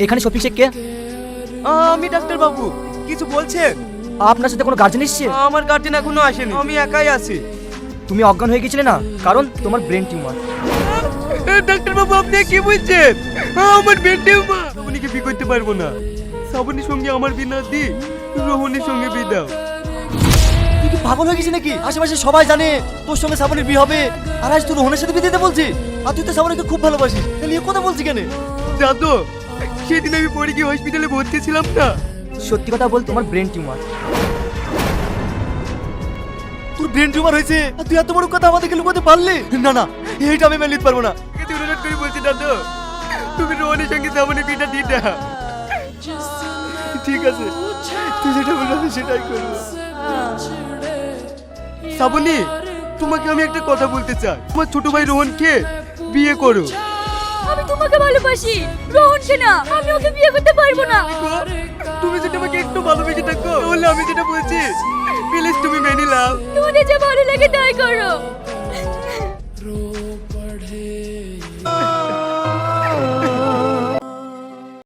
এখানে শফিক শেখ কে? আমি ডাক্তার বাবু। কিছু বলছেন? আপনার সাথে কোনো গার্জেন এসেছে? আমার গার্জেন এখনো আসেনি, আমি একাই আছি। তুমি অজ্ঞান হয়ে গেছিলে না, কারণ তোমার ব্রেন টিউমার। ডাক্তার বাবু আপনি কি বলছেন? আমার ব্রেন টিউমার। শ্রাবণীকে বিয়ে করতে পারবো না। শ্রাবণীর সঙ্গে আমার বিয়ে না দি, রোহনের সঙ্গে বিয়ে দাও। তুই কি পাগল হয়ে গেছিস নাকি? আশেপাশে সবাই জানে তোর সঙ্গে শ্রাবণীর বিয়ে হবে, আর আজ তুই রোহনের সাথে বিয়ে দিতে বলছিস? আর তুই তো শ্রাবণীকে খুব ভালোবাসিস, তাহলে এ কথা বলছিস কেন? দাদু, সেদিন আমি পরে গিয়ে হসপিটালে ভর্তি ছিলাম না। সত্যি কথা বল, তোমার ব্রেন টিউমার। তোর ব্রেন টিউমার হয়েছে আর তুই এত বড় কথা আমাদেরকে লুকাতে পারলি? না না, এইটা আমি মেনে নিতে পারবো না। তুই অনুরোধ করে বলছি দাদু, তুমি রোহনের সঙ্গে শ্রাবণীর বিয়েটা দিয়ে দাও। ঠিক আছে, তুই যেটা বলবি আমি সেটাই করবো। শ্রাবণী, তোমাকে আমি একটা কথা বলতে চাই। তোমার ছোট ভাই রোহনকে বিয়ে করো। আমি তোমাকে ভালোবাসি, রোহনকে না। আমি ওকে বিয়ে করতে পারবো না। দেখো, তুমি যদি আমাকে একটু ভালোবেসে থাকো তাহলে আমি যেটা বলছি প্লিজ তুমি মেনে নাও। তোমাদের যা ভালো লাগে তাই করো।